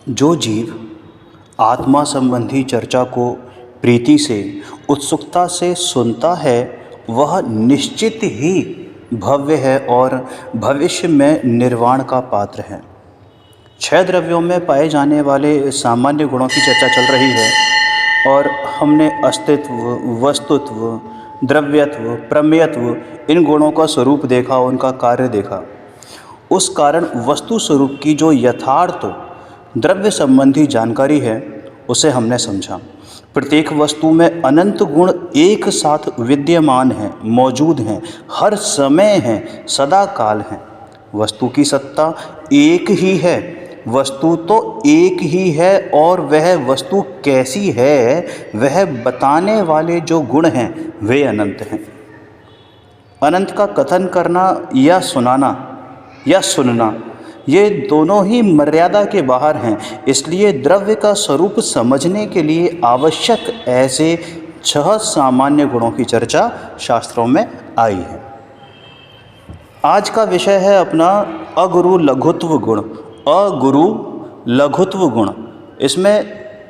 जो जीव आत्मा संबंधी चर्चा को प्रीति से, उत्सुकता से सुनता है, वह निश्चित ही भव्य है और भविष्य में निर्वाण का पात्र है। 6 द्रव्यों में पाए जाने वाले सामान्य गुणों की चर्चा चल रही है और हमने अस्तित्व, वस्तुत्व, द्रव्यत्व, प्रमेयत्व, इन गुणों का स्वरूप देखा, उनका कार्य देखा। उस कारण वस्तु स्वरूप की जो यथार्थ द्रव्य संबंधी जानकारी है उसे हमने समझा। प्रत्येक वस्तु में अनंत गुण एक साथ विद्यमान हैं, मौजूद हैं, हर समय हैं, सदा काल हैं। वस्तु की सत्ता एक ही है, वस्तु तो एक ही है और वह वस्तु कैसी है वह बताने वाले जो गुण हैं वे अनंत हैं। अनंत का कथन करना या सुनाना या सुनना, ये दोनों ही मर्यादा के बाहर हैं। इसलिए द्रव्य का स्वरूप समझने के लिए आवश्यक ऐसे 6 सामान्य गुणों की चर्चा शास्त्रों में आई है। आज का विषय है अपना अगुरु लघुत्व गुण। अगुरु लघुत्व गुण, इसमें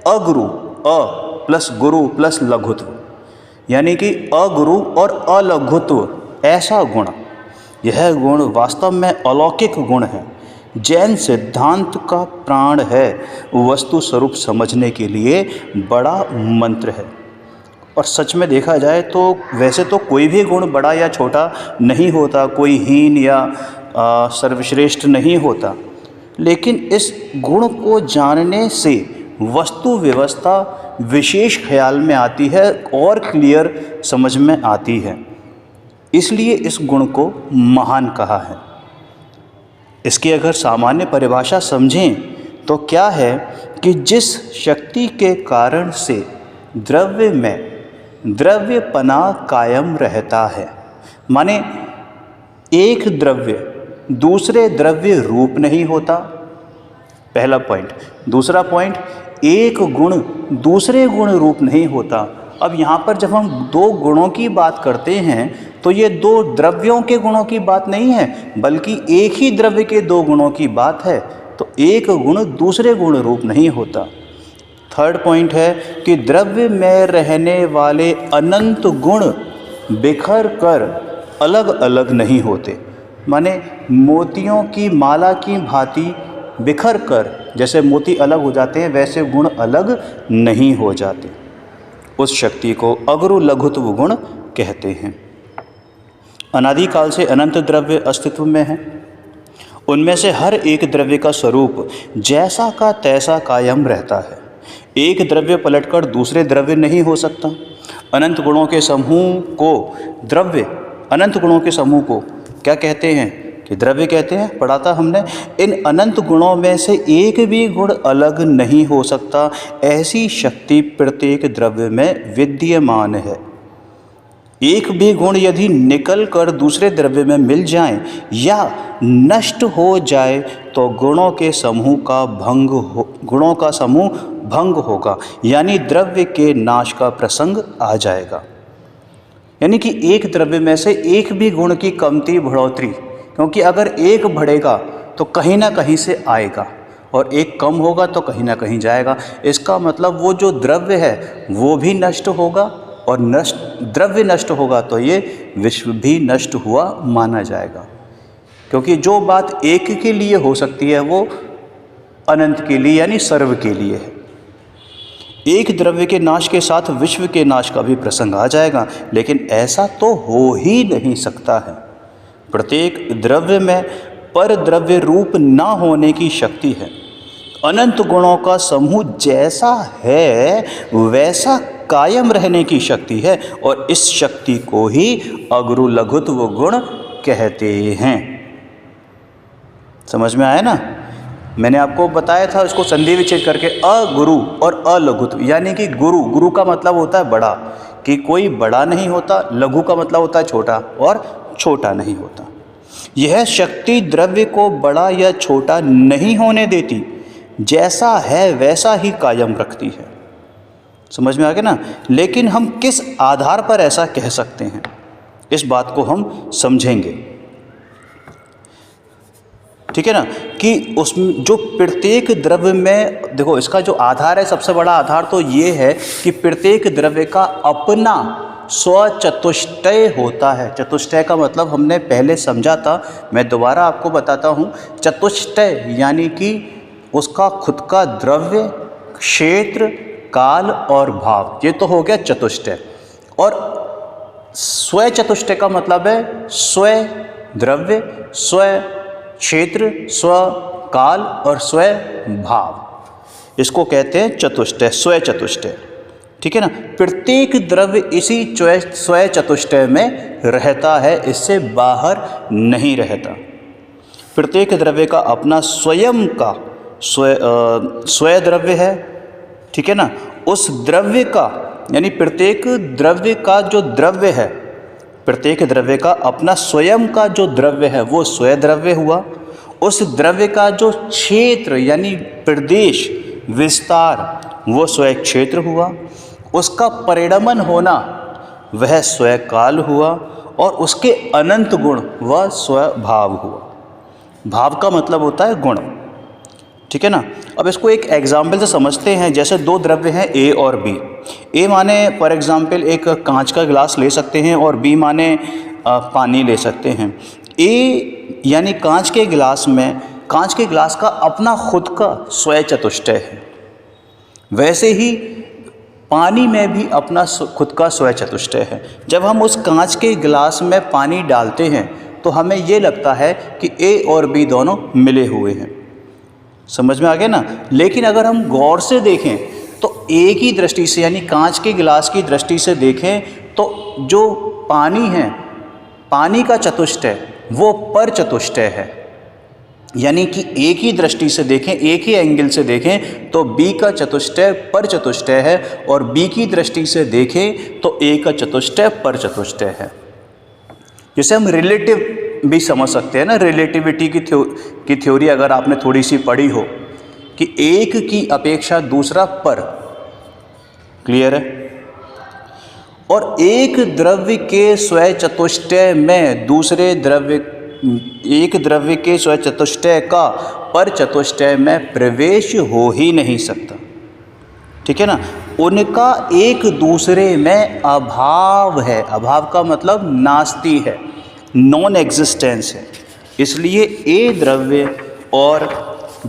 अगुरु, अ प्लस गुरु प्लस लघुत्व, यानी कि अगुरु और अलघुत्व ऐसा गुण। यह गुण वास्तव में अलौकिक गुण है, जैन सिद्धांत का प्राण है, वस्तु स्वरूप समझने के लिए बड़ा मंत्र है। और सच में देखा जाए तो वैसे तो कोई भी गुण बड़ा या छोटा नहीं होता, कोई हीन या सर्वश्रेष्ठ नहीं होता, लेकिन इस गुण को जानने से वस्तु व्यवस्था विशेष ख्याल में आती है और क्लियर समझ में आती है। इसलिए इस गुण को महान कहा है। इसकी अगर सामान्य परिभाषा समझें तो क्या है कि जिस शक्ति के कारण से द्रव्य में द्रव्यपना कायम रहता है, माने एक द्रव्य दूसरे द्रव्य रूप नहीं होता, पहला पॉइंट। दूसरा पॉइंट, एक गुण दूसरे गुण रूप नहीं होता। अब यहाँ पर जब हम 2 गुणों की बात करते हैं तो ये 2 द्रव्यों के गुणों की बात नहीं है, बल्कि एक ही द्रव्य के 2 गुणों की बात है। तो एक गुण दूसरे गुण रूप नहीं होता। थर्ड पॉइंट है कि द्रव्य में रहने वाले अनंत गुण बिखर कर अलग अलग नहीं होते, माने मोतियों की माला की भांति बिखर कर जैसे मोती अलग हो जाते हैं वैसे गुण अलग नहीं हो जाते। उस शक्ति को अगुरु लघुत्व गुण कहते हैं। अनादिकाल से अनंत द्रव्य अस्तित्व में हैं। उनमें से हर एक द्रव्य का स्वरूप जैसा का तैसा कायम रहता है। एक द्रव्य पलटकर दूसरे द्रव्य नहीं हो सकता। अनंत गुणों के समूह को द्रव्य, अनंत गुणों के समूह को क्या कहते हैं कि द्रव्य कहते हैं, पढ़ा था हमने। इन अनंत गुणों में से एक भी गुण अलग नहीं हो सकता, ऐसी शक्ति प्रत्येक द्रव्य में विद्यमान है। एक भी गुण यदि निकल कर दूसरे द्रव्य में मिल जाए या नष्ट हो जाए तो गुणों का समूह भंग होगा, यानी द्रव्य के नाश का प्रसंग आ जाएगा। यानी कि एक द्रव्य में से एक भी गुण की कमती बढ़ोतरी, क्योंकि अगर एक बढ़ेगा तो कहीं ना कहीं से आएगा और एक कम होगा तो कहीं ना कहीं जाएगा। इसका मतलब वो जो द्रव्य है वो भी नष्ट होगा और द्रव्य नष्ट होगा तो ये विश्व भी नष्ट हुआ माना जाएगा। क्योंकि जो बात एक के लिए हो सकती है वो अनंत के लिए यानी सर्व के लिए है। एक द्रव्य के नाश के साथ विश्व के नाश का भी प्रसंग आ जाएगा, लेकिन ऐसा तो हो ही नहीं सकता है। प्रत्येक द्रव्य में पर द्रव्य रूप ना होने की शक्ति है। अनंत गुणों का समूह जैसा है वैसा कायम रहने की शक्ति है और इस शक्ति को ही अगुरु लघुत्व गुण कहते हैं। समझ में आया ना? मैंने आपको बताया था इसको संधि विच्छेद करके, अगुरु और अलघुत्व, यानी कि गुरु का मतलब होता है बड़ा, कि कोई बड़ा नहीं होता। लघु का मतलब होता है छोटा और छोटा नहीं होता। यह शक्ति द्रव्य को बड़ा या छोटा नहीं होने देती, जैसा है वैसा ही कायम रखती है। समझ में आ गया ना? लेकिन हम किस आधार पर ऐसा कह सकते हैं, इस बात को हम समझेंगे। ठीक है ना, कि उसमें जो प्रत्येक द्रव्य में, देखो इसका जो आधार है, सबसे बड़ा आधार तो ये है कि प्रत्येक द्रव्य का अपना स्वचतुष्टय होता है। चतुष्टय का मतलब हमने पहले समझा था, मैं दोबारा आपको बताता हूँ। चतुष्टय यानी कि उसका खुद का द्रव्य, क्षेत्र, काल और भाव, ये तो हो गया चतुष्टय। और स्वय चतुष्टय का मतलब है स्वय द्रव्य, स्वय क्षेत्र, स्व काल और स्वय भाव। इसको कहते हैं चतुष्टय, स्वय चतुष्टय। ठीक है ना, प्रत्येक द्रव्य इसी स्वय चतुष्टय में रहता है, इससे बाहर नहीं रहता। प्रत्येक द्रव्य का अपना स्वयं का स्वय द्रव्य है। ठीक है ना, उस द्रव्य का यानी प्रत्येक द्रव्य का जो द्रव्य है, प्रत्येक द्रव्य का अपना स्वयं का जो द्रव्य है वो स्वय द्रव्य हुआ। उस द्रव्य का जो क्षेत्र यानी प्रदेश, विस्तार, वो स्वय क्षेत्र हुआ। उसका परिणमन होना वह स्वय काल हुआ। और उसके अनंत गुण वह स्वय भाव हुआ। भाव का मतलब होता है गुण। ठीक है ना, अब इसको एक एग्जाम्पल से समझते हैं। जैसे दो द्रव्य हैं ए और बी। ए माने फॉर एग्जाम्पल एक कांच का गिलास ले सकते हैं और बी माने पानी ले सकते हैं। ए यानी कांच के गिलास में, कांच के गिलास का अपना खुद का स्वय चतुष्टय है। वैसे ही पानी में भी अपना खुद का स्वय चतुष्टय है। जब हम उस कांच के गिलास में पानी डालते हैं तो हमें ये लगता है कि ए और बी दोनों मिले हुए हैं। समझ में आ गया ना। लेकिन अगर हम गौर से देखें तो ए की दृष्टि से यानी कांच के गिलास की दृष्टि से देखें तो जो पानी है, पानी का चतुष्टय वो पर चतुष्टय है। यानी कि ए की दृष्टि से देखें, एक ही एंगल से देखें तो बी का चतुष्टय पर चतुष्टय है, और बी की दृष्टि से देखें तो ए का चतुष्टय पर चतुष्टय है। जैसे हम रिलेटिव भी समझ सकते हैं ना, रिलेटिविटी की थ्योरी अगर आपने थोड़ी सी पढ़ी हो कि एक की अपेक्षा दूसरा पर, क्लियर है। और एक द्रव्य के स्वय चतुष्टय में दूसरे द्रव्य, एक द्रव्य के स्वय चतुष्टय का पर चतुष्टय में प्रवेश हो ही नहीं सकता। ठीक है ना, उनका एक दूसरे में अभाव है। अभाव का मतलब नास्ति है, नॉन एग्जिस्टेंस है। इसलिए ए द्रव्य और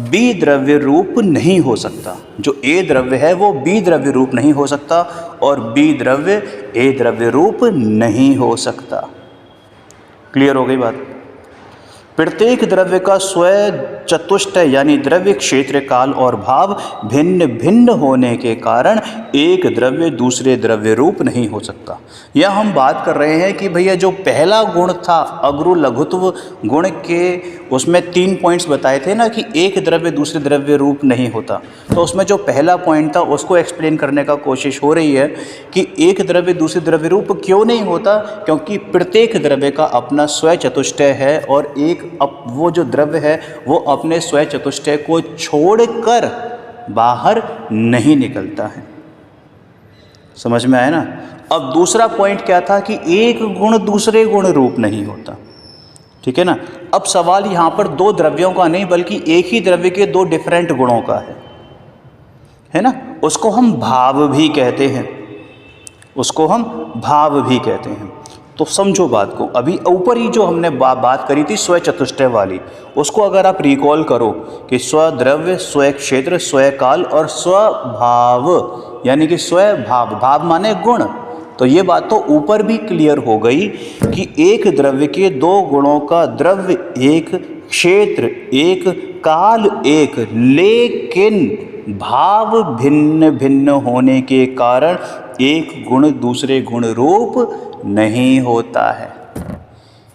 बी द्रव्य रूप नहीं हो सकता। जो ए द्रव्य है वो बी द्रव्य रूप नहीं हो सकता, और बी द्रव्य ए द्रव्य रूप नहीं हो सकता। क्लियर हो गई बात। प्रत्येक द्रव्य का स्वय चतुष्टय यानी द्रव्य, क्षेत्र, काल और भाव भिन्न भिन्न होने के कारण एक द्रव्य दूसरे द्रव्य रूप नहीं हो सकता। यह हम बात कर रहे हैं कि भैया जो पहला गुण था अगुरु लघुत्व गुण के, उसमें 3 पॉइंट्स बताए थे ना कि एक द्रव्य दूसरे द्रव्य रूप नहीं होता। तो उसमें जो पहला पॉइंट था उसको एक्सप्लेन करने का कोशिश हो रही है कि एक द्रव्य दूसरे द्रव्य रूप क्यों नहीं होता, क्योंकि प्रत्येक द्रव्य का अपना स्वय चतुष्टय है और एक वो जो द्रव्य है वो अपने स्वय चतुष्टय को छोड़कर बाहर नहीं निकलता है। समझ में आया ना। अब दूसरा पॉइंट क्या था कि एक गुण दूसरे गुण रूप नहीं होता। ठीक है ना। अब सवाल यहाँ पर दो द्रव्यों का नहीं बल्कि एक ही द्रव्य के दो डिफरेंट गुणों का है ना। उसको हम भाव भी कहते हैं, उसको हम भाव भी कहते हैं। तो समझो बात को। अभी ऊपर ही जो हमने बात करी थी स्वय चतुष्टय वाली, उसको अगर आप रिकॉल करो कि स्वद्रव्य, स्वय क्षेत्र, स्वय काल और स्वभाव यानी कि स्वय भाव, भाव माने गुण। तो ये बात तो ऊपर भी क्लियर हो गई कि एक द्रव्य के दो गुणों का द्रव्य एक, क्षेत्र एक, काल एक, लेकिन भाव भिन्न भिन्न होने के कारण एक गुण दूसरे गुण रूप नहीं होता है।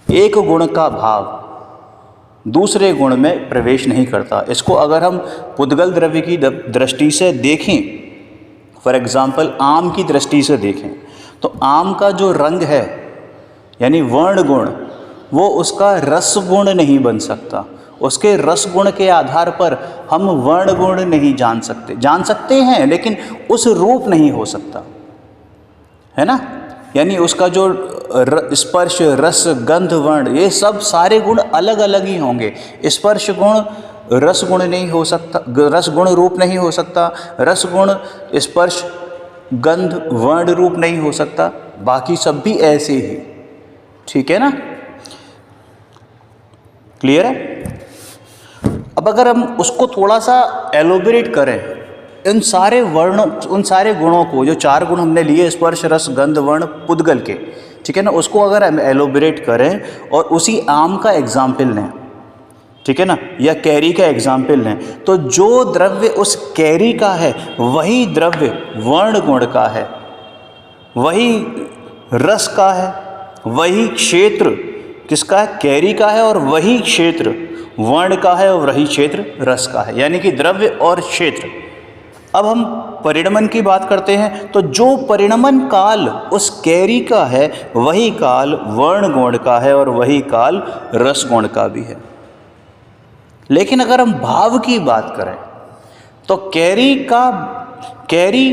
एक गुण का भाव दूसरे गुण में प्रवेश नहीं करता। इसको अगर हम पुद्गल द्रव्य की दृष्टि से देखें, फॉर एग्जाम्पल आम की दृष्टि से देखें, तो आम का जो रंग है यानी वर्ण गुण, वो उसका रस गुण नहीं बन सकता। उसके रस गुण के आधार पर हम वर्ण गुण नहीं जान सकते हैं लेकिन उस रूप नहीं हो सकता, है ना। यानी उसका जो स्पर्श, रस, गंध, वर्ण, ये सब सारे गुण अलग अलग ही होंगे। स्पर्श गुण रस गुण नहीं हो सकता, रस गुण रूप नहीं हो सकता, रस गुण स्पर्श गंध वर्ण रूप नहीं हो सकता, बाकी सब भी ऐसे ही। ठीक है ना, क्लियर है। अब अगर हम उसको थोड़ा सा एलोबरेट करें, इन सारे वर्णों, उन सारे गुणों को, जो 4 गुण हमने लिए स्पर्श रस गंध वर्ण पुद्गल के, ठीक है ना, उसको अगर हम एलोबरेट करें और उसी आम का एग्जाम्पल लें, ठीक है ना, या कैरी का एग्जाम्पल लें, तो जो द्रव्य उस कैरी का है वही द्रव्य वर्ण गुण का है, वही रस का है, वही क्षेत्र किसका है, कैरी का है, और वही क्षेत्र वर्ण का है, और वही क्षेत्र रस का है, यानी कि द्रव्य और क्षेत्र। अब हम परिणमन की बात करते हैं, तो जो परिणमन काल उस कैरी का है वही काल वर्ण गुण का है, और वही काल रस गुण का भी है। लेकिन अगर हम भाव की बात करें तो कैरी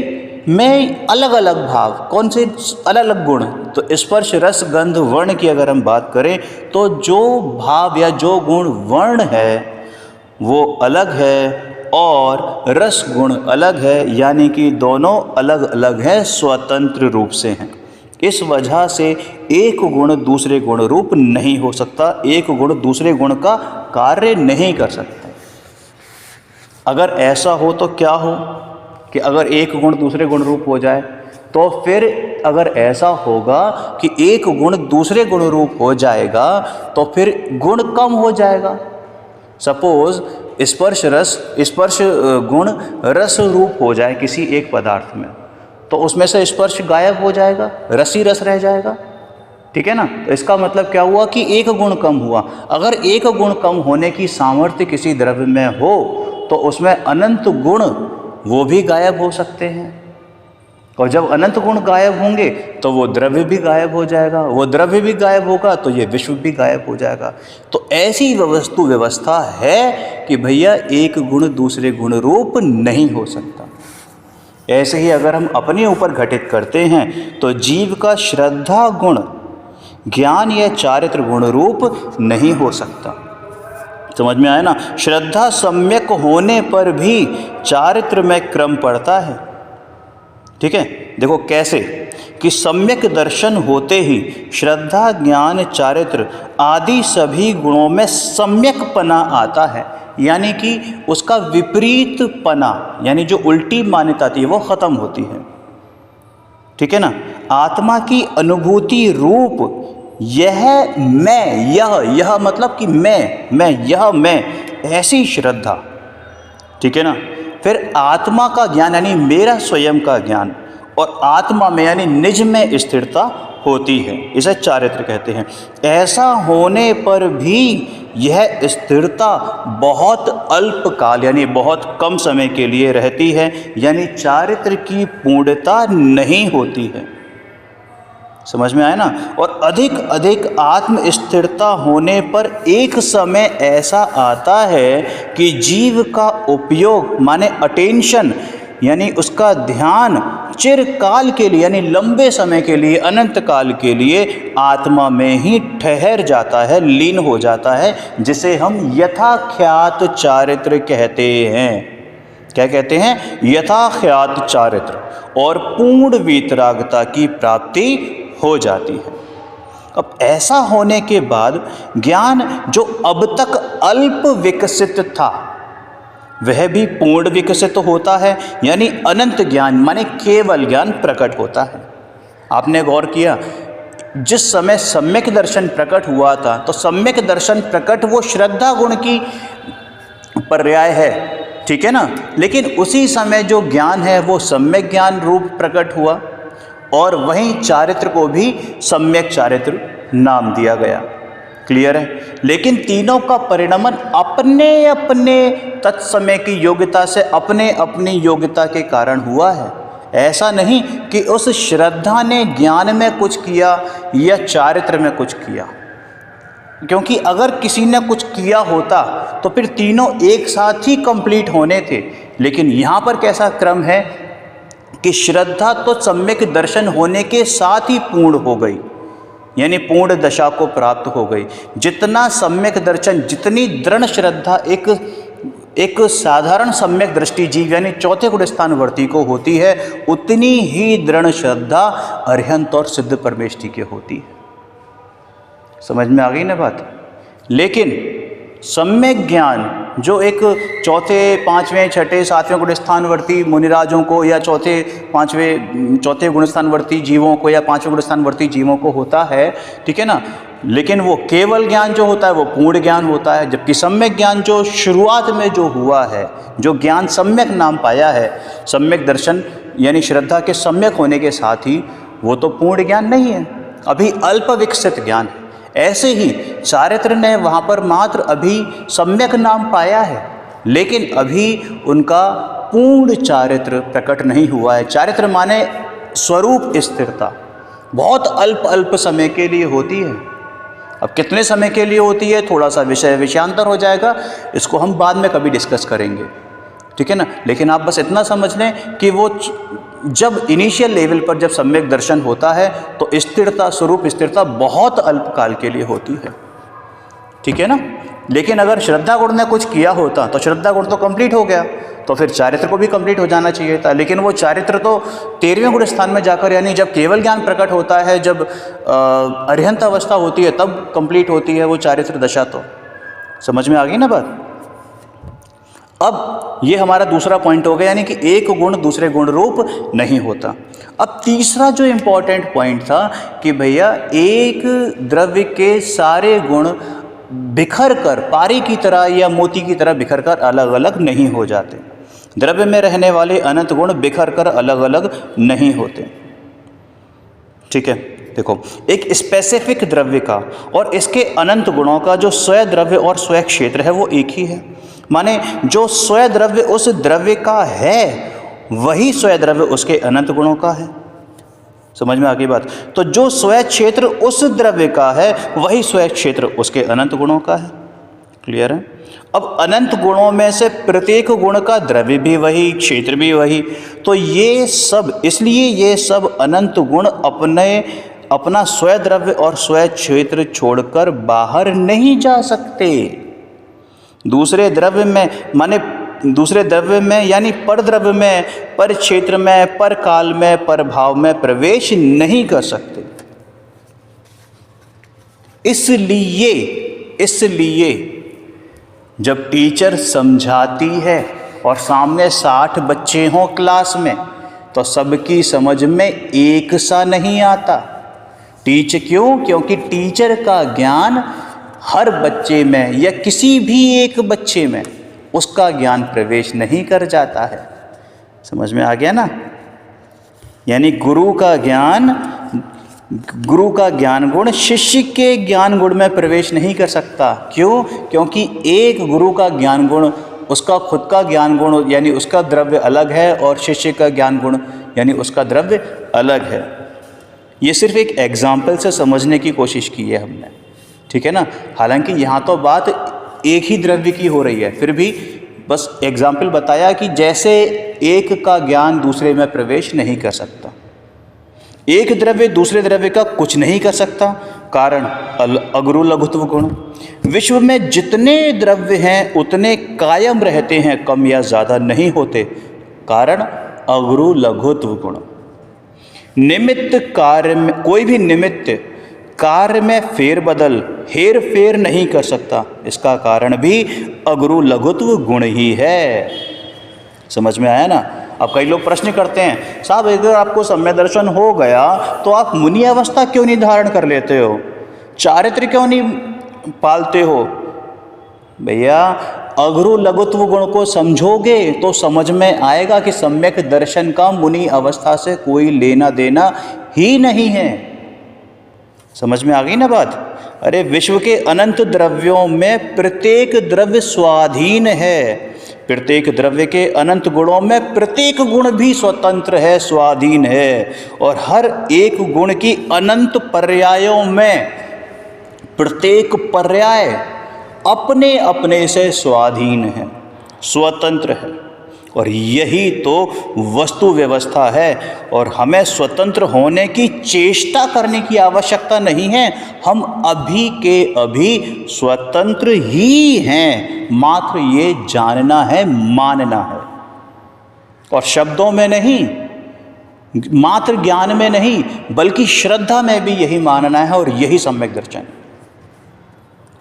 में अलग अलग भाव, कौन से अलग अलग गुण, तो स्पर्श रस गंध वर्ण की अगर हम बात करें तो जो भाव या जो गुण वर्ण है वो अलग है और रस गुण अलग है, यानी कि दोनों अलग अलग हैं, स्वतंत्र रूप से हैं। इस वजह से एक गुण दूसरे गुण रूप नहीं हो सकता, एक गुण दूसरे गुण का कार्य नहीं कर सकता। अगर ऐसा हो तो क्या हो कि अगर एक गुण दूसरे गुण रूप हो जाए, तो फिर अगर ऐसा होगा कि एक गुण दूसरे गुण रूप हो जाएगा तो फिर गुण कम हो जाएगा। सपोज स्पर्श गुण रस रूप हो जाए किसी एक पदार्थ में, तो उसमें से स्पर्श गायब हो जाएगा, रस ही रस रह जाएगा। ठीक है ना, तो इसका मतलब क्या हुआ कि एक गुण कम हुआ। अगर एक गुण कम होने की सामर्थ्य किसी द्रव्य में हो तो उसमें अनंत गुण वो भी गायब हो सकते हैं, और जब अनंत गुण गायब होंगे तो वो द्रव्य भी गायब हो जाएगा, वो द्रव्य भी गायब होगा तो ये विश्व भी गायब हो जाएगा। तो ऐसी वस्तु व्यवस्था है कि भैया एक गुण दूसरे गुण रूप नहीं हो सकता। ऐसे ही अगर हम अपने ऊपर घटित करते हैं तो जीव का श्रद्धा गुण ज्ञान या चारित्र गुण रूप नहीं हो सकता। समझ में आया ना, श्रद्धा सम्यक होने पर भी चारित्र में क्रम पड़ता है। ठीक है, देखो कैसे कि सम्यक दर्शन होते ही श्रद्धा ज्ञान चारित्र आदि सभी गुणों में सम्यक पना आता है, यानी कि उसका विपरीत पना, यानी जो उल्टी मान्यता थी वो खत्म होती है। ठीक है ना, आत्मा की अनुभूति रूप यह मैं, यह मतलब कि मैं ऐसी श्रद्धा। ठीक है ना, फिर आत्मा का ज्ञान यानी मेरा स्वयं का ज्ञान, और आत्मा में यानी निज में स्थिरता होती है, इसे चारित्र कहते हैं। ऐसा होने पर भी यह स्थिरता बहुत अल्पकाल यानी बहुत कम समय के लिए रहती है, यानी चारित्र की पूर्णता नहीं होती है। समझ में आया ना। और अधिक आत्म स्थिरता होने पर एक समय ऐसा आता है कि जीव का उपयोग माने अटेंशन यानी उसका ध्यान चिरकाल के लिए यानी लंबे समय के लिए, अनंत काल के लिए आत्मा में ही ठहर जाता है, लीन हो जाता है, जिसे हम यथाख्यात चारित्र कहते हैं। क्या कहते हैं? यथाख्यात चारित्र, और पूर्ण वीतरागता की प्राप्ति हो जाती है। अब ऐसा होने के बाद ज्ञान जो अब तक अल्प विकसित था वह भी पूर्ण विकसित होता है, यानी अनंत ज्ञान माने केवल ज्ञान प्रकट होता है। आपने गौर किया, जिस समय सम्यक दर्शन प्रकट हुआ था तो सम्यक दर्शन प्रकट वो श्रद्धा गुण की पर्याय है, ठीक है ना, लेकिन उसी समय जो ज्ञान है वो सम्यक ज्ञान रूप प्रकट हुआ, और वहीं चारित्र को भी सम्यक चारित्र नाम दिया गया। क्लियर है। लेकिन तीनों का परिणमन अपने अपने तत्समय की योग्यता से अपने अपनी योग्यता के कारण हुआ है। ऐसा नहीं कि उस श्रद्धा ने ज्ञान में कुछ किया या चारित्र में कुछ किया, क्योंकि अगर किसी ने कुछ किया होता तो फिर तीनों एक साथ ही कंप्लीट होने थे। लेकिन यहाँ पर कैसा क्रम है? कि श्रद्धा तो सम्यक दर्शन होने के साथ ही पूर्ण हो गई, यानी पूर्ण दशा को प्राप्त हो गई। जितना सम्यक दर्शन, जितनी दृढ़ श्रद्धा एक साधारण सम्यक दृष्टि जीव यानी चौथे गुण स्थानवर्ती को होती है, उतनी ही दृढ़ श्रद्धा अरिहंत और सिद्ध परमेष्ठी की होती है। समझ में आ गई ना बात। लेकिन सम्यक ज्ञान जो एक चौथे, पांचवें, छठे, सातवें गुण स्थानवर्ती मुनिराजों को या चौथे गुण स्थानवर्ती जीवों को या पांचवें गुण स्थानवर्ती जीवों को होता है, ठीक है ना, लेकिन वो केवल ज्ञान जो होता है वो पूर्ण ज्ञान होता है। जबकि सम्यक ज्ञान जो शुरुआत में जो हुआ है, जो ज्ञान सम्यक नाम पाया है, सम्यक दर्शन यानी श्रद्धा के सम्यक होने के साथ ही, वो तो पूर्ण ज्ञान नहीं है, अभी अल्प विकसित ज्ञान है। ऐसे ही चारित्र ने वहाँ पर मात्र अभी सम्यक नाम पाया है, लेकिन अभी उनका पूर्ण चारित्र प्रकट नहीं हुआ है। चारित्र माने स्वरूप स्थिरता बहुत अल्प समय के लिए होती है। अब कितने समय के लिए होती है, थोड़ा सा विषयांतर हो जाएगा, इसको हम बाद में कभी डिस्कस करेंगे, ठीक है ना। लेकिन आप बस इतना समझ लें कि वो जब इनिशियल लेवल पर जब सम्यक दर्शन होता है तो स्थिरता, स्वरूप स्थिरता बहुत अल्प काल के लिए होती है, ठीक है ना। लेकिन अगर श्रद्धा गुण ने कुछ किया होता तो श्रद्धा गुण तो कंप्लीट हो गया, तो फिर चारित्र को भी कंप्लीट हो जाना चाहिए था। लेकिन वो चारित्र तो 13वें गुण स्थान में जाकर, यानी जब केवल ज्ञान प्रकट होता है, जब अरिहंत अवस्था होती है, तब कंप्लीट होती है वो चारित्र दशा। तो समझ में आ गई ना बात। अब ये हमारा दूसरा पॉइंट हो गया, यानी कि एक गुण दूसरे गुण रूप नहीं होता। अब तीसरा जो इम्पोर्टेंट पॉइंट था कि भैया एक द्रव्य के सारे गुण बिखर कर, पारी की तरह या मोती की तरह बिखर कर अलग अलग नहीं हो जाते। द्रव्य में रहने वाले अनंत गुण बिखर कर अलग अलग नहीं होते, ठीक है। देखो, एक स्पेसिफिक द्रव्य का और इसके अनंत गुणों का जो स्वयं द्रव्य और स्वयं क्षेत्र है वो एक ही है। माने जो स्वयं द्रव्य उस द्रव्य का है, वही स्वयं द्रव्य उसके अनंत गुणों का है। समझ में आ गई बात। तो जो स्वयं क्षेत्र उस द्रव्य का है, वही स्वयं क्षेत्र उसके अनंत गुणों का है। क्लियर है। अब अनंत गुणों में से प्रत्येक गुण का द्रव्य भी वही, क्षेत्र भी वही। तो ये सब, इसलिए ये सब अनंत गुण अपना स्वयं द्रव्य और स्वयं क्षेत्र छोड़कर बाहर नहीं जा सकते। दूसरे द्रव्य में, माने दूसरे द्रव्य में यानी पर द्रव्य में, पर क्षेत्र में, पर काल में, पर भाव में प्रवेश नहीं कर सकते। इसलिए जब टीचर समझाती है और सामने 60 बच्चे हों क्लास में, तो सबकी समझ में एक सा नहीं आता। क्योंकि टीचर का ज्ञान हर बच्चे में या किसी भी एक बच्चे में उसका ज्ञान प्रवेश नहीं कर जाता है। समझ में आ गया ना। यानी गुरु का ज्ञान गुण शिष्य के ज्ञान गुण में प्रवेश नहीं कर सकता। क्यों? क्योंकि एक गुरु का ज्ञान गुण, उसका खुद का ज्ञान गुण यानी उसका द्रव्य अलग है, और शिष्य का ज्ञान गुण यानी उसका द्रव्य अलग है। ये सिर्फ एक एग्जाम्पल से समझने की कोशिश की है हमने, ठीक है ना। हालांकि यहाँ तो बात एक ही द्रव्य की हो रही है, फिर भी बस एग्जाम्पल बताया कि जैसे एक का ज्ञान दूसरे में प्रवेश नहीं कर सकता, एक द्रव्य दूसरे द्रव्य का कुछ नहीं कर सकता। कारण अगुरु लघुत्व गुण। विश्व में जितने द्रव्य हैं उतने कायम रहते हैं, कम या ज़्यादा नहीं होते। कारण अगुरु लघुत्व गुण। निमित्त कार्य में, कोई भी निमित्त कार्य में फेरबदल, हेर फेर नहीं कर सकता। इसका कारण भी अगुरु लघुत्व गुण ही है। समझ में आया ना। अब कई लोग प्रश्न करते हैं, साहब अगर आपको सम्य दर्शन हो गया तो आप मुनि अवस्था क्यों नहीं धारण कर लेते हो, चारित्र क्यों नहीं पालते हो? भैया अगुरु लघुत्व गुण को समझोगे तो समझ में आएगा कि सम्यक दर्शन का मुनि अवस्था से कोई लेना देना ही नहीं है। समझ में आ गई ना बात। अरे विश्व के अनंत द्रव्यों में प्रत्येक द्रव्य स्वाधीन है, प्रत्येक द्रव्य के अनंत गुणों में प्रत्येक गुण भी स्वतंत्र है, स्वाधीन है, और हर एक गुण की अनंत पर्यायों में प्रत्येक पर्याय अपने अपने से स्वाधीन है, स्वतंत्र है। और यही तो वस्तु व्यवस्था है। और हमें स्वतंत्र होने की चेष्टा करने की आवश्यकता नहीं है, हम अभी के अभी स्वतंत्र ही हैं, मात्र ये जानना है, मानना है। और शब्दों में नहीं, मात्र ज्ञान में नहीं, बल्कि श्रद्धा में भी यही मानना है और यही सम्यक दर्शन।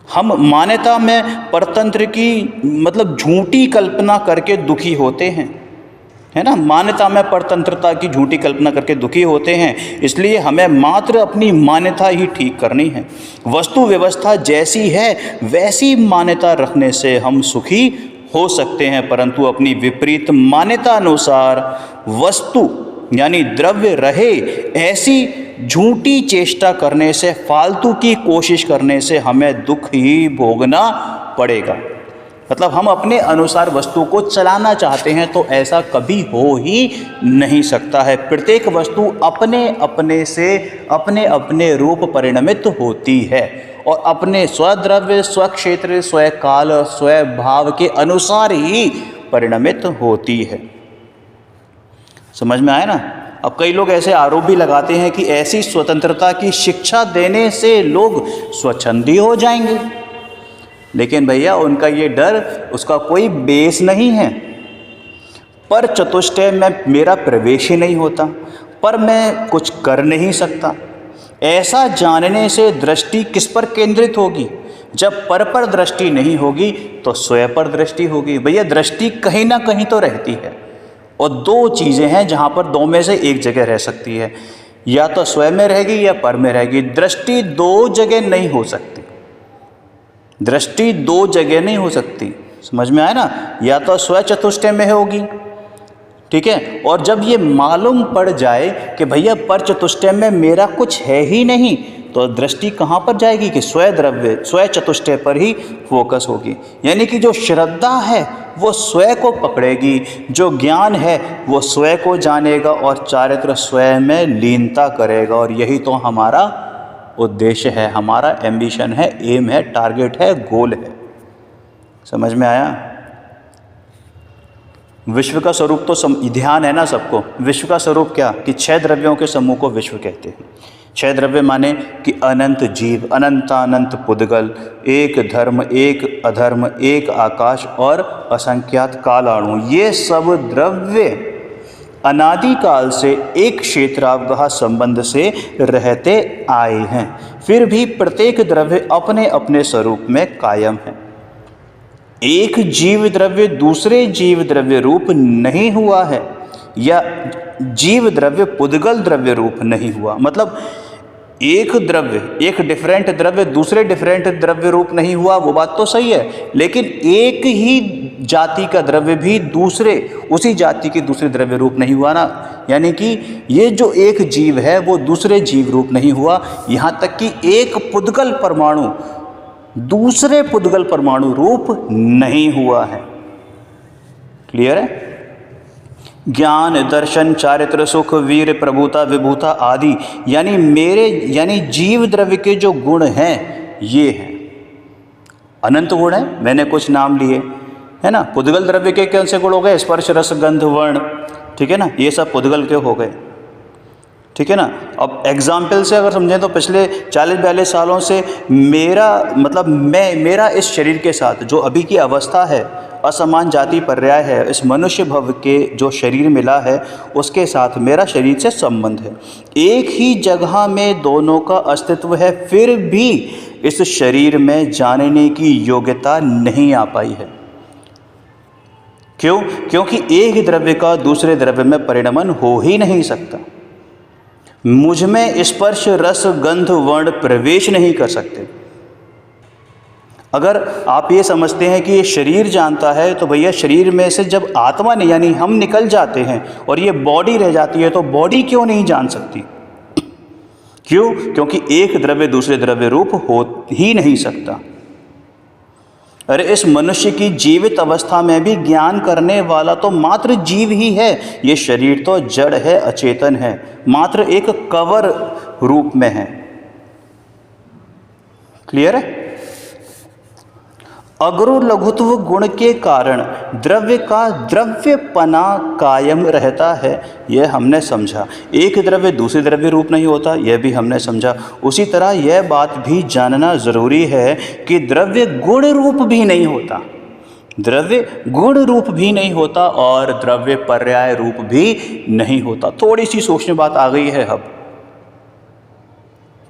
हम मान्यता में परतंत्र की मतलब झूठी कल्पना करके दुखी होते हैं, है ना। मान्यता में परतंत्रता की झूठी कल्पना करके दुखी होते हैं, इसलिए हमें मात्र अपनी मान्यता ही ठीक करनी है। वस्तु व्यवस्था जैसी है वैसी मान्यता रखने से हम सुखी हो सकते हैं, परंतु अपनी विपरीत मान्यता अनुसार वस्तु यानी द्रव्य रहे, ऐसी झूठी चेष्टा करने से, फालतू की कोशिश करने से हमें दुख ही भोगना पड़ेगा। मतलब हम अपने अनुसार वस्तु को चलाना चाहते हैं तो ऐसा कभी हो ही नहीं सकता है। प्रत्येक वस्तु अपने अपने से अपने अपने रूप परिणमित होती है और अपने स्वद्रव्य, स्वक्षेत्र, स्वकाल, स्वभाव के अनुसार ही परिणमित होती है। समझ में आया ना। अब कई लोग ऐसे आरोप भी लगाते हैं कि ऐसी स्वतंत्रता की शिक्षा देने से लोग स्वच्छंदी हो जाएंगे, लेकिन भैया उनका ये डर, उसका कोई बेस नहीं है। पर चतुष्टय में मेरा प्रवेश ही नहीं होता, पर मैं कुछ कर नहीं सकता, ऐसा जानने से दृष्टि किस पर केंद्रित होगी? जब पर दृष्टि नहीं होगी तो स्वयं पर दृष्टि होगी। भैया दृष्टि कहीं ना कहीं तो रहती है, और दो चीज़ें हैं जहाँ पर दो में से एक जगह रह सकती है, या तो स्वयं में रहेगी या पर में रहेगी। दृष्टि दो जगह नहीं हो सकती, दृष्टि दो जगह नहीं हो सकती, समझ में आया ना। या तो स्व चतुष्टय में होगी, ठीक है, और जब ये मालूम पड़ जाए कि भैया पर चतुष्टय में मेरा कुछ है ही नहीं, तो दृष्टि कहाँ पर जाएगी कि स्व द्रव्य, स्व चतुष्टय पर ही फोकस होगी। यानी कि जो श्रद्धा है वो स्वयं को पकड़ेगी, जो ज्ञान है वो स्वयं को जानेगा और चारित्र स्वयं में लीनता करेगा। और यही तो हमारा उद्देश्य है, हमारा एम्बिशन है, एम है, टारगेट है, गोल है। समझ में आया। विश्व का स्वरूप तो ध्यान है ना सबको। विश्व का स्वरूप क्या कि 6 द्रव्यों के समूह को विश्व कहते हैं। 6 द्रव्य माने कि अनंत जीव, अनंतानंत पुद्गल, एक धर्म, एक अधर्म, एक आकाश और असंख्यात कालाणु। ये सब द्रव्य अनादिकाल से एक क्षेत्रावगाह संबंध से रहते आए हैं, फिर भी प्रत्येक द्रव्य अपने अपने स्वरूप में कायम है। एक जीव द्रव्य दूसरे जीव द्रव्य रूप नहीं हुआ है, या जीव द्रव्य पुद्गल द्रव्य रूप नहीं हुआ। मतलब एक द्रव्य, एक डिफरेंट द्रव्य दूसरे डिफरेंट द्रव्य रूप नहीं हुआ, वो बात तो सही है, लेकिन एक ही जाति का द्रव्य भी दूसरे, उसी जाति के दूसरे द्रव्य रूप नहीं हुआ ना। यानी कि ये जो एक जीव है वो दूसरे जीव रूप नहीं हुआ, यहाँ तक कि एक पुद्गल परमाणु दूसरे पुद्गल परमाणु रूप नहीं हुआ है। क्लियर है। ज्ञान, दर्शन, चारित्र, सुख, वीर, प्रभुता, विभूता आदि यानी जीव द्रव्य के जो गुण हैं ये हैं, अनंत गुण है। मैंने कुछ नाम लिए है ना। पुद्गल द्रव्य के कौन से गुण हो गए? स्पर्श, रस, गंध, वर्ण, ठीक है ना, ये सब पुद्गल के हो गए, ठीक है ना। अब एग्जाम्पल से अगर समझें तो पिछले 40-42 सालों से मेरा इस शरीर के साथ जो अभी की अवस्था है, असमान जाति पर्याय है, इस मनुष्य भव के जो शरीर मिला है उसके साथ मेरा शरीर से संबंध है। एक ही जगह में दोनों का अस्तित्व है, फिर भी इस शरीर में जानने की योग्यता नहीं आ पाई है। क्यों? क्योंकि एक द्रव्य का दूसरे द्रव्य में परिणमन हो ही नहीं सकता। मुझ में स्पर्श, रस, गंध, वर्ण प्रवेश नहीं कर सकते। अगर आप ये समझते हैं कि ये शरीर जानता है, तो भैया शरीर में से जब आत्मा ने यानी हम निकल जाते हैं और ये बॉडी रह जाती है, तो बॉडी क्यों नहीं जान सकती? क्यों? क्योंकि एक द्रव्य दूसरे द्रव्य रूप हो ही नहीं सकता। अरे इस मनुष्य की जीवित अवस्था में भी ज्ञान करने वाला तो मात्र जीव ही है। ये शरीर तो जड़ है, अचेतन है, मात्र एक कवर रूप में है। क्लियर है। अगुरु लघुत्व गुण के कारण द्रव्य का द्रव्यपना कायम रहता है, यह हमने समझा। एक द्रव्य दूसरे द्रव्य रूप नहीं होता, यह भी हमने समझा। उसी तरह यह बात भी जानना ज़रूरी है कि द्रव्य गुण रूप भी नहीं होता, द्रव्य गुण रूप भी नहीं होता और द्रव्य पर्याय रूप भी नहीं होता। थोड़ी सी सोचने बात आ गई है अब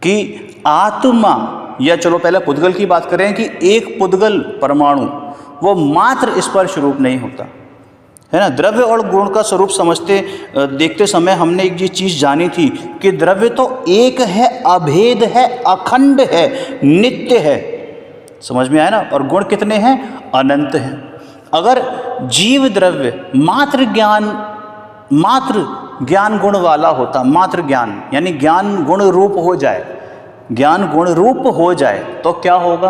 कि आत्मा, या चलो पहले पुद्गल की बात करें कि एक पुद्गल परमाणु वो मात्र स्पर्श रूप नहीं होता है ना। द्रव्य और गुण का स्वरूप समझते देखते समय हमने एक ये चीज़ जानी थी कि द्रव्य तो एक है, अभेद है, अखंड है, नित्य है, समझ में आया ना। और गुण कितने हैं? अनंत हैं। अगर जीव द्रव्य मात्र ज्ञान गुण वाला होता, मात्र ज्ञान यानी ज्ञान गुण रूप हो जाए, ज्ञान गुण रूप हो जाए तो क्या होगा?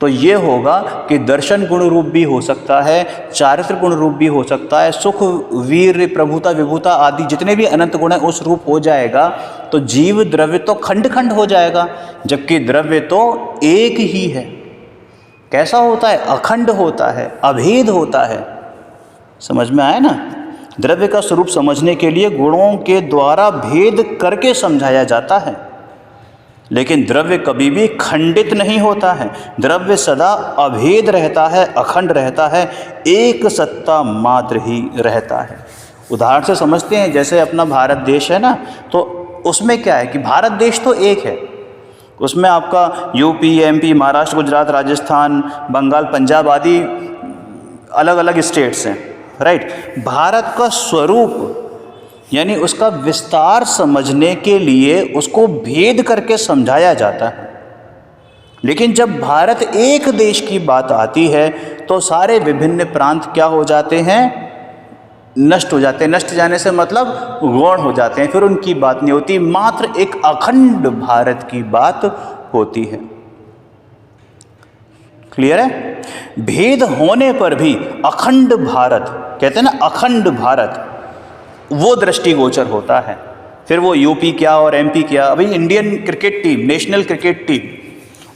तो ये होगा कि दर्शन गुण रूप भी हो सकता है, चारित्र गुण रूप भी हो सकता है, सुख, वीर, प्रभुता, विभुता आदि जितने भी अनंत गुण हैं उस रूप हो जाएगा। तो जीव द्रव्य तो खंड खंड हो जाएगा, जबकि द्रव्य तो एक ही है। कैसा होता है? अखंड होता है, अभेद होता है। समझ में आया ना। द्रव्य का स्वरूप समझने के लिए गुणों के द्वारा भेद करके समझाया जाता है, लेकिन द्रव्य कभी भी खंडित नहीं होता है। द्रव्य सदा अभेद रहता है, अखंड रहता है, एक सत्ता मात्र ही रहता है। उदाहरण से समझते हैं, जैसे अपना भारत देश है ना, तो उसमें क्या है कि भारत देश तो एक है, उसमें आपका यूपी, एमपी, महाराष्ट्र, गुजरात, राजस्थान, बंगाल, पंजाब आदि अलग अलग स्टेट्स हैं, राइट। भारत का स्वरूप यानी उसका विस्तार समझने के लिए उसको भेद करके समझाया जाता है। लेकिन जब भारत एक देश की बात आती है तो सारे विभिन्न प्रांत क्या हो जाते हैं? नष्ट हो जाते हैं। नष्ट जाने से मतलब गौण हो जाते हैं, फिर उनकी बात नहीं होती, मात्र एक अखंड भारत की बात होती है। क्लियर है? भेद होने पर भी अखंड भारत, कहते हैं ना अखंड भारत, वो दृष्टिगोचर होता है। फिर वो यूपी क्या और एमपी क्या। अभी Indian cricket team, national cricket team,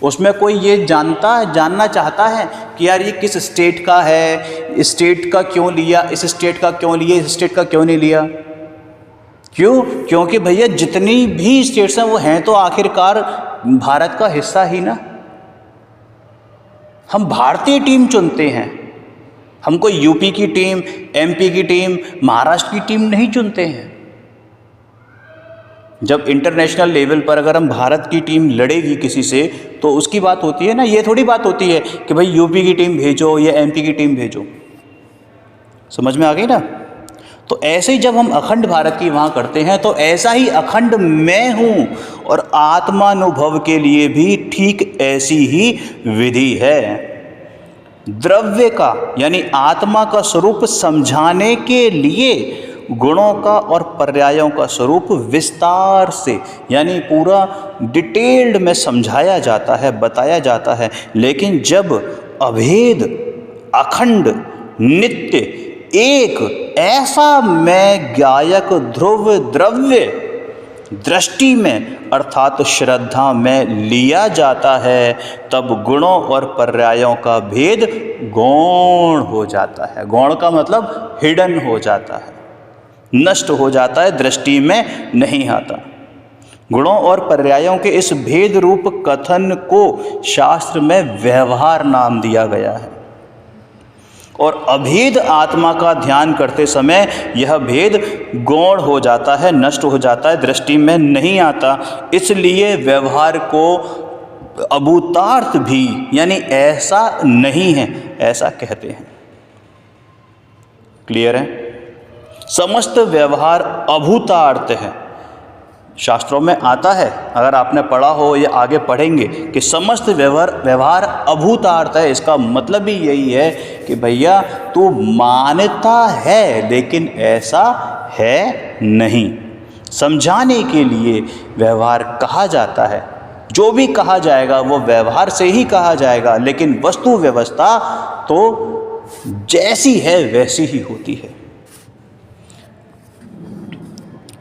उसमें कोई ये जानना चाहता है कि यार ये किस स्टेट का है, इस स्टेट का क्यों लिया, इस स्टेट का क्यों लिया, इस स्टेट का क्यों नहीं लिया? क्यों? क्योंकि भैया जितनी भी स्टेट्स हैं वो हैं तो आखिरकार भारत का हिस्सा ही ना। हम भारतीय टीम चुनते हैं, हम कोई यूपी की टीम, एमपी की टीम, महाराष्ट्र की टीम नहीं चुनते हैं। जब इंटरनेशनल लेवल पर अगर हम भारत की टीम लड़ेगी किसी से तो उसकी बात होती है ना, ये थोड़ी बात होती है कि भाई यूपी की टीम भेजो या एमपी की टीम भेजो। समझ में आ गई ना। तो ऐसे ही जब हम अखंड भारत की वहाँ करते हैं तो ऐसा ही अखंड मैं हूँ, और आत्मानुभव के लिए भी ठीक ऐसी ही विधि है। द्रव्य का यानी आत्मा का स्वरूप समझाने के लिए गुणों का और पर्यायों का स्वरूप विस्तार से यानी पूरा डिटेल्ड में समझाया जाता है, बताया जाता है। लेकिन जब अभेद, अखंड, नित्य, एक ऐसा मैं ज्ञायक ध्रुव द्रव्य दृष्टि में अर्थात श्रद्धा में लिया जाता है, तब गुणों और पर्यायों का भेद गौण हो जाता है। गौण का मतलब हिडन हो जाता है, नष्ट हो जाता है, दृष्टि में नहीं आता। गुणों और पर्यायों के इस भेद रूप कथन को शास्त्र में व्यवहार नाम दिया गया है। और अभेद आत्मा का ध्यान करते समय यह भेद गौण हो जाता है, नष्ट हो जाता है, दृष्टि में नहीं आता। इसलिए व्यवहार को अभूतार्थ भी यानी ऐसा नहीं है, ऐसा कहते हैं। क्लियर है? समस्त व्यवहार अभूतार्थ है। शास्त्रों में आता है, अगर आपने पढ़ा हो या आगे पढ़ेंगे, कि समस्त व्यवहार अभूतार्थ है। इसका मतलब भी यही है कि भैया तू मानता है लेकिन ऐसा है नहीं। समझाने के लिए व्यवहार कहा जाता है। जो भी कहा जाएगा वो व्यवहार से ही कहा जाएगा, लेकिन वस्तु व्यवस्था तो जैसी है वैसी ही होती है।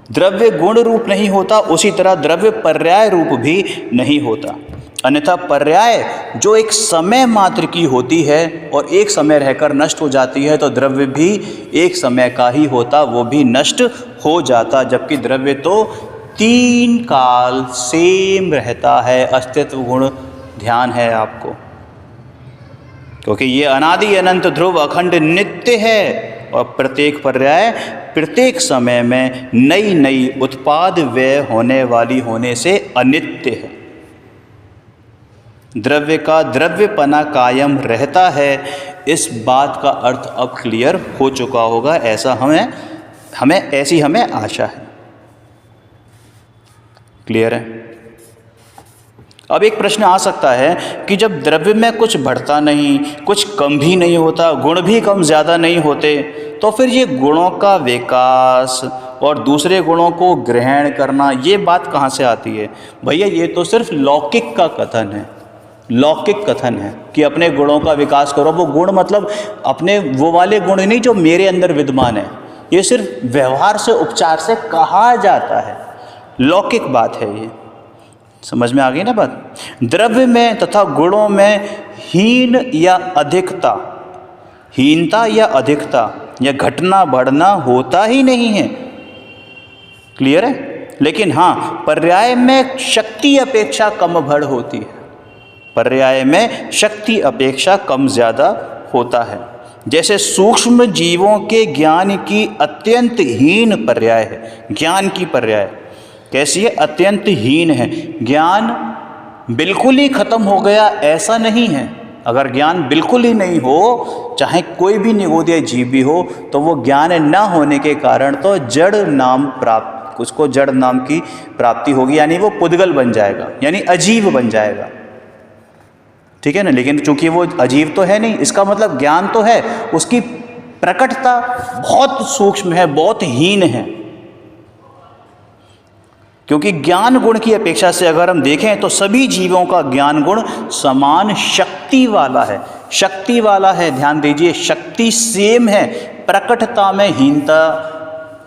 द्रव्य गुण रूप नहीं होता, उसी तरह द्रव्य पर्याय रूप भी नहीं होता। अन्यथा पर्याय जो एक समय मात्र की होती है और एक समय रहकर नष्ट हो जाती है, तो द्रव्य भी एक समय का ही होता, वो भी नष्ट हो जाता, जबकि द्रव्य तो 3 काल सेम रहता है। अस्तित्व गुण ध्यान है आपको, क्योंकि ये अनादि अनंत ध्रुव अखंड नित्य है और प्रत्येक पर्याय प्रत्येक समय में नई नई उत्पाद व्यय होने वाली होने से अनित्य है। द्रव्य का द्रव्यपना कायम रहता है। इस बात का अर्थ अब क्लियर हो चुका होगा, ऐसा हमें आशा है। क्लियर है? अब एक प्रश्न आ सकता है कि जब द्रव्य में कुछ बढ़ता नहीं, कुछ कम भी नहीं होता, गुण भी कम ज़्यादा नहीं होते, तो फिर ये गुणों का विकास और दूसरे गुणों को ग्रहण करना, ये बात कहाँ से आती है? भैया ये तो सिर्फ लौकिक का कथन है, लौकिक कथन है कि अपने गुणों का विकास करो। वो गुण मतलब अपने वो वाले गुण नहीं जो मेरे अंदर विद्यमान है, ये सिर्फ व्यवहार से उपचार से कहा जाता है, लौकिक बात है ये। समझ में आ गई ना बात? द्रव्य में तथा गुणों में हीन या अधिकता, हीनता या अधिकता या घटना बढ़ना होता ही नहीं है। क्लियर है? लेकिन हाँ, पर्याय में शक्ति अपेक्षा कम बढ़ होती है, पर्याय में शक्ति अपेक्षा कम ज़्यादा होता है। जैसे सूक्ष्म जीवों के ज्ञान की अत्यंत हीन पर्याय है। ज्ञान की पर्याय कैसी है? अत्यंत हीन है। ज्ञान बिल्कुल ही खत्म हो गया ऐसा नहीं है। अगर ज्ञान बिल्कुल ही नहीं हो, चाहे कोई भी निगोदीय जीव भी हो, तो वो ज्ञान न होने के कारण तो जड़ नाम प्राप्त, उसको जड़ नाम की प्राप्ति होगी, यानी वो पुद्गल बन जाएगा, यानी अजीव बन जाएगा। ठीक है ना? लेकिन चूंकि वो अजीव तो है नहीं, इसका मतलब ज्ञान तो है, उसकी प्रकटता बहुत सूक्ष्म है, बहुत हीन है। क्योंकि ज्ञान गुण की अपेक्षा से अगर हम देखें तो सभी जीवों का ज्ञान गुण समान शक्ति वाला है, शक्ति वाला है। ध्यान दीजिए, शक्ति सेम है, प्रकटता में हीनता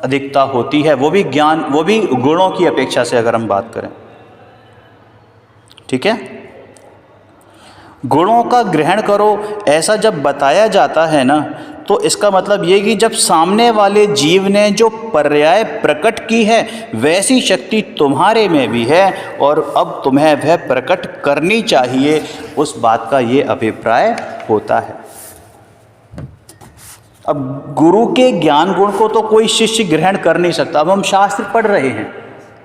अधिकता होती है, वो भी ज्ञान, वो भी गुणों की अपेक्षा से अगर हम बात करें। ठीक है? गुणों का ग्रहण करो ऐसा जब बताया जाता है ना, तो इसका मतलब ये कि जब सामने वाले जीव ने जो पर्याय प्रकट की है वैसी शक्ति तुम्हारे में भी है और अब तुम्हें वह प्रकट करनी चाहिए, उस बात का ये अभिप्राय होता है। अब गुरु के ज्ञान गुण को तो कोई शिष्य ग्रहण कर नहीं सकता। अब हम शास्त्र पढ़ रहे हैं,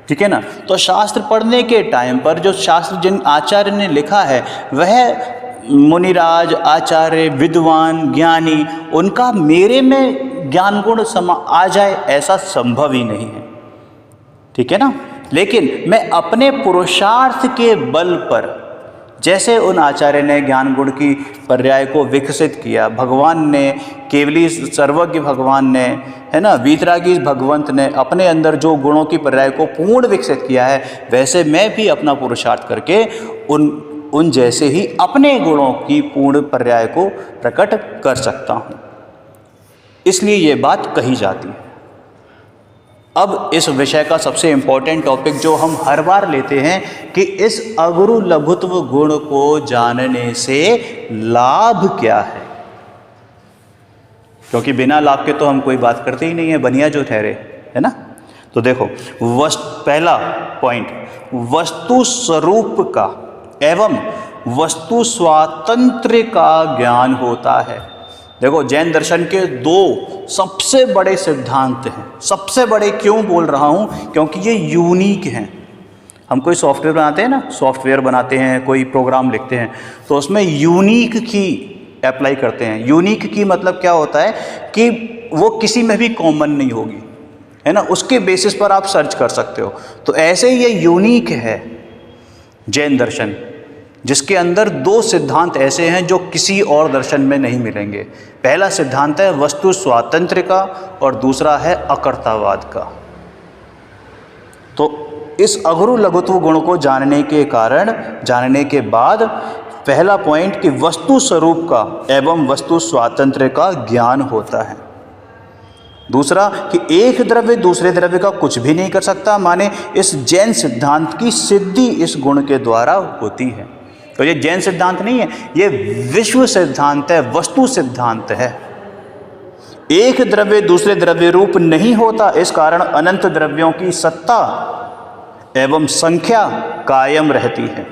ठीक है ना? तो शास्त्र पढ़ने के टाइम पर जो शास्त्र जिन आचार्य ने लिखा है वह मुनिराज, आचार्य, विद्वान, ज्ञानी, उनका मेरे में ज्ञान गुण आ जाए ऐसा संभव ही नहीं है। ठीक है ना? लेकिन मैं अपने पुरुषार्थ के बल पर, जैसे उन आचार्य ने ज्ञान गुण की पर्याय को विकसित किया, भगवान ने, केवली सर्वज्ञ भगवान ने, है ना, वीतरागी भगवंत ने अपने अंदर जो गुणों की पर्याय को पूर्ण विकसित किया है, वैसे मैं भी अपना पुरुषार्थ करके उन जैसे ही अपने गुणों की पूर्ण पर्याय को प्रकट कर सकता हूँ। इसलिए ये बात कही जाती है। अब इस विषय का सबसे इम्पोर्टेंट टॉपिक जो हम हर बार लेते हैं कि इस अगुरु लघुत्व गुण को जानने से लाभ क्या है, क्योंकि बिना लाभ के तो हम कोई बात करते ही नहीं है, बनिया जो ठहरे, है ना। तो देखो, पहला पॉइंट, वस्तु स्वरूप का एवं वस्तु स्वातंत्र का ज्ञान होता है। देखो, जैन दर्शन के दो सबसे बड़े सिद्धांत हैं। सबसे बड़े क्यों बोल रहा हूँ? क्योंकि ये यूनिक हैं। हम कोई सॉफ्टवेयर बनाते हैं ना, सॉफ्टवेयर बनाते हैं, कोई प्रोग्राम लिखते हैं, तो उसमें यूनिक की अप्लाई करते हैं। यूनिक की मतलब क्या होता है कि वो किसी में भी कॉमन नहीं होगी, है ना, उसके बेसिस पर आप सर्च कर सकते हो। तो ऐसे ही ये यूनिक है जैन दर्शन, जिसके अंदर दो सिद्धांत ऐसे हैं जो किसी और दर्शन में नहीं मिलेंगे। पहला सिद्धांत है वस्तु स्वातंत्र का और दूसरा है अकर्तावाद का। तो इस अगुरु लघुत्व गुण को जानने के बाद पहला पॉइंट कि वस्तु स्वरूप का एवं वस्तु स्वातंत्र का ज्ञान होता है। दूसरा कि एक द्रव्य दूसरे द्रव्य का कुछ भी नहीं कर सकता, माने इस जैन सिद्धांत की सिद्धि इस गुण के द्वारा होती है। तो ये जैन सिद्धांत नहीं है, ये विश्व सिद्धांत है, वस्तु सिद्धांत है। एक द्रव्य दूसरे द्रव्य रूप नहीं होता, इस कारण अनंत द्रव्यों की सत्ता एवं संख्या कायम रहती है।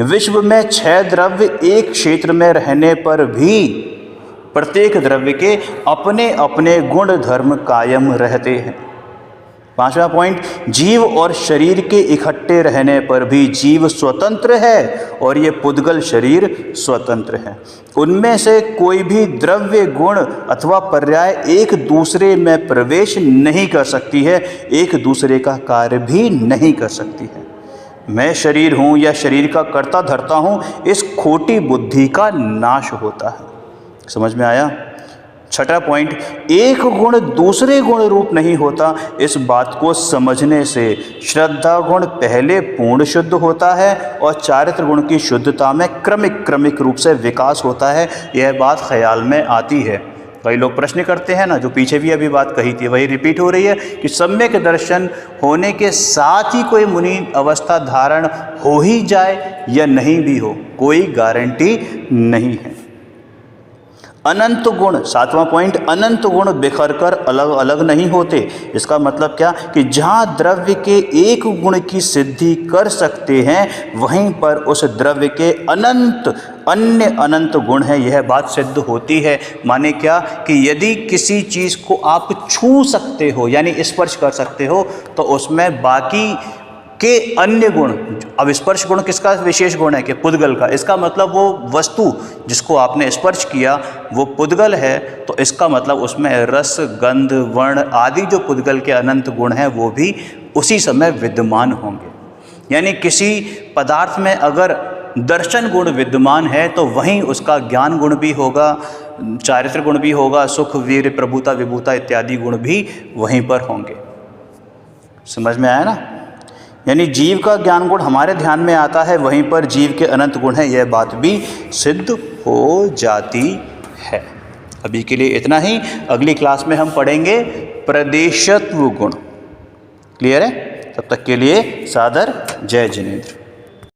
विश्व में 6 द्रव्य एक क्षेत्र में रहने पर भी प्रत्येक द्रव्य के अपने अपने गुण धर्म कायम रहते हैं। 5वां पॉइंट, जीव और शरीर के इकट्ठे रहने पर भी जीव स्वतंत्र है और ये पुद्गल शरीर स्वतंत्र है। उनमें से कोई भी द्रव्य गुण अथवा पर्याय एक दूसरे में प्रवेश नहीं कर सकती है, एक दूसरे का कार्य भी नहीं कर सकती है। मैं शरीर हूँ या शरीर का कर्ता धरता हूँ, इस खोटी बुद्धि का नाश होता है। समझ में आया? 6वां पॉइंट, एक गुण दूसरे गुण रूप नहीं होता, इस बात को समझने से श्रद्धा गुण पहले पूर्ण शुद्ध होता है और चारित्र गुण की शुद्धता में क्रमिक रूप से विकास होता है। यह बात ख्याल में आती है। कई लोग प्रश्न करते हैं ना, जो पीछे भी अभी बात कही थी वही रिपीट हो रही है कि सम्यक दर्शन होने के साथ ही कोई मुनि अवस्था धारण हो ही जाए या नहीं भी हो, कोई गारंटी नहीं है। अनंत गुण, 7वां पॉइंट, अनंत गुण बिखर कर अलग अलग नहीं होते। इसका मतलब क्या कि जहाँ द्रव्य के एक गुण की सिद्धि कर सकते हैं, वहीं पर उस द्रव्य के अन्य अनंत गुण हैं, यह बात सिद्ध होती है। माने क्या कि यदि किसी चीज़ को आप छू सकते हो यानी स्पर्श कर सकते हो, तो उसमें बाकी के अन्य गुण, अब स्पर्श गुण किसका विशेष गुण है कि पुद्गल का, इसका मतलब वो वस्तु जिसको आपने स्पर्श किया वो पुद्गल है, तो इसका मतलब उसमें रस गंध वर्ण आदि जो पुद्गल के अनंत गुण हैं वो भी उसी समय विद्यमान होंगे। यानी किसी पदार्थ में अगर दर्शन गुण विद्यमान है तो वहीं उसका ज्ञान गुण भी होगा, चारित्र गुण भी होगा, सुख वीर प्रभुता विभूता इत्यादि गुण भी वहीं पर होंगे। समझ में आया ना? यानी जीव का ज्ञान गुण हमारे ध्यान में आता है, वहीं पर जीव के अनंत गुण है, यह बात भी सिद्ध हो जाती है। अभी के लिए इतना ही। अगली क्लास में हम पढ़ेंगे प्रदेशत्व गुण। क्लियर है? तब तक के लिए सादर जय जिनेंद्र।